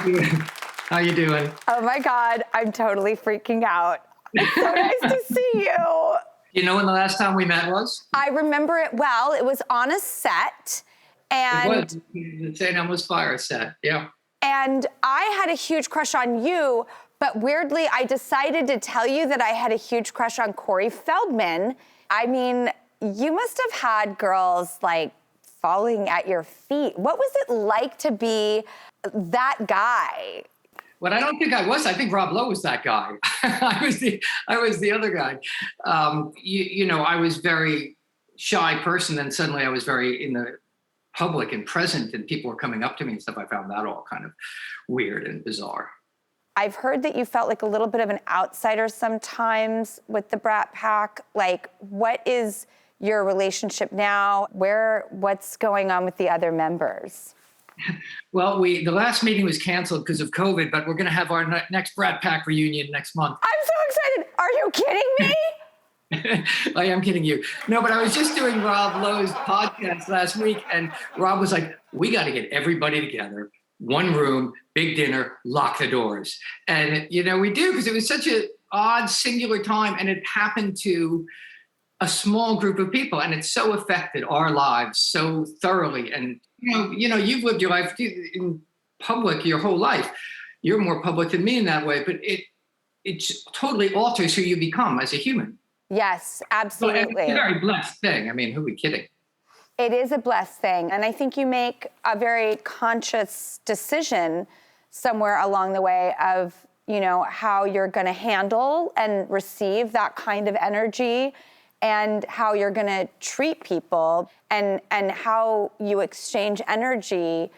How you doing? Oh my God, I'm totally freaking out. It's so nice to see you. You know when the last time we met was? I remember it well. It was on a set. And It was. The St. Elmo's Fire set, yeah. And I had a huge crush on you, but weirdly, I decided to tell you that I had a huge crush on Corey Feldman. I mean, you must have had girls like falling at your feet. What was it like to be that guy? What I don't think I was. I think Rob Lowe was that guy. I was the other guy. You know, I was very shy person, and suddenly I was very in the public and present, and people were coming up to me and stuff. I found that all kind of weird and bizarre. I've heard that you felt like a little bit of an outsider sometimes with the Brat Pack. Like, what is your relationship now? What's going on with the other members? Well, the last meeting was canceled because of COVID, but we're going to have our next Brat Pack reunion next month. I'm so excited. Are you kidding me? I am kidding you. No, but I was just doing Rob Lowe's podcast last week, and Rob was like, we got to get everybody together, one room, big dinner, lock the doors. And, you know, we do, because it was such an odd, singular time, and it happened to a small group of people, and it so affected our lives so thoroughly. And, you know, you've lived your life in public your whole life. You're more public than me in that way, but it totally alters who you become as a human. Yes, absolutely. It's a very blessed thing. I mean, who are we kidding? It is a blessed thing. And I think you make a very conscious decision somewhere along the way of, you know, how you're going to handle and receive that kind of energy, and how you're going to treat people, and how you exchange energy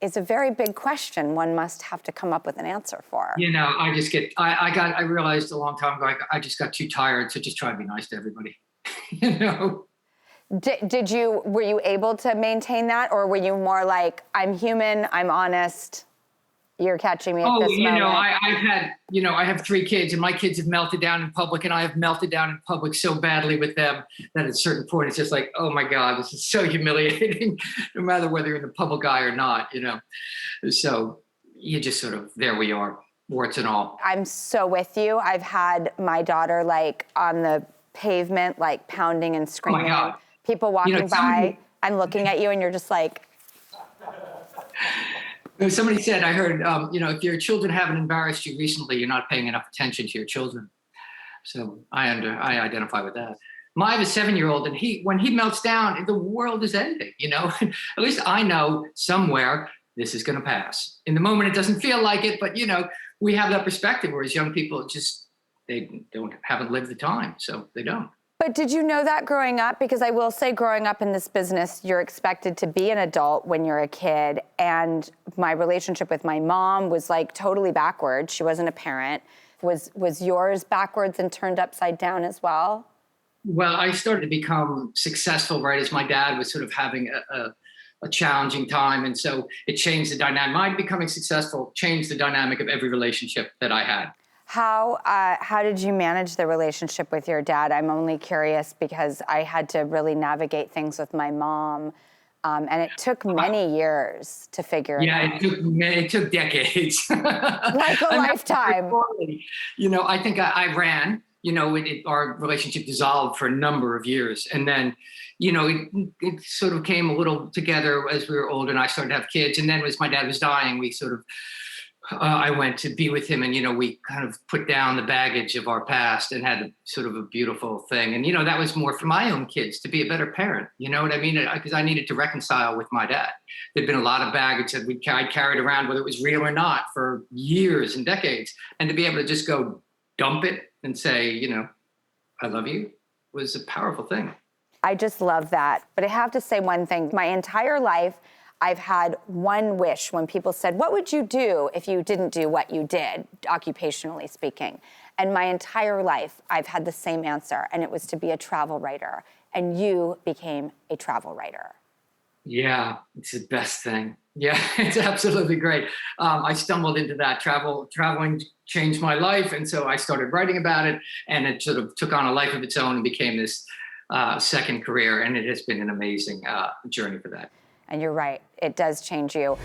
is a very big question one must have to come up with an answer for. You know, I realized a long time ago, I just got too tired to just try to be nice to everybody, you know? Were you able to maintain that, or were you more like, I'm human, I'm honest, you're catching me at this moment? I have 3 kids, and my kids have melted down in public, and I have melted down in public so badly with them that at a certain point it's just like, oh my God, this is so humiliating, no matter whether you're in the public eye or not, you know? So you just sort of, there we are, warts and all. I'm so with you. I've had my daughter like on the pavement, like pounding and screaming. Oh my God. People walking by, I'm looking at you and you're just like. Somebody said, I heard, if your children haven't embarrassed you recently, you're not paying enough attention to your children. So I identify with that. I have a 7-year-old, and when he melts down, the world is ending, you know? At least I know somewhere this is going to pass. In the moment, it doesn't feel like it, but, you know, we have that perspective, whereas young people haven't lived the time, so they don't. But did you know that growing up? Because I will say, growing up in this business, you're expected to be an adult when you're a kid. And my relationship with my mom was like totally backwards. She wasn't a parent. Was yours backwards and turned upside down as well? Well, I started to become successful right as my dad was sort of having a challenging time. And so it changed the dynamic. My becoming successful changed the dynamic of every relationship that I had. How did you manage the relationship with your dad? I'm only curious because I had to really navigate things with my mom, and it took many years to figure it out. Yeah, it took decades. Like a lifetime. You know, I think I ran. You know, our relationship dissolved for a number of years, and then, you know, it sort of came a little together as we were older, and I started to have kids. And then as my dad was dying, we sort of. I went to be with him, and, you know, we kind of put down the baggage of our past and had sort of a beautiful thing. And, you know, that was more for my own kids to be a better parent. You know what I mean? Because I needed to reconcile with my dad. There'd been a lot of baggage that I carried around, whether it was real or not, for years and decades. And to be able to just go dump it and say, you know, I love you was a powerful thing. I just love that. But I have to say one thing. My entire life, I've had one wish when people said, what would you do if you didn't do what you did, occupationally speaking? And my entire life, I've had the same answer, and it was to be a travel writer. And you became a travel writer. Yeah, it's the best thing. Yeah, it's absolutely great. I stumbled into that. Traveling changed my life. And so I started writing about it, and it sort of took on a life of its own and became this second career. And it has been an amazing journey for that. And you're right, it does change you.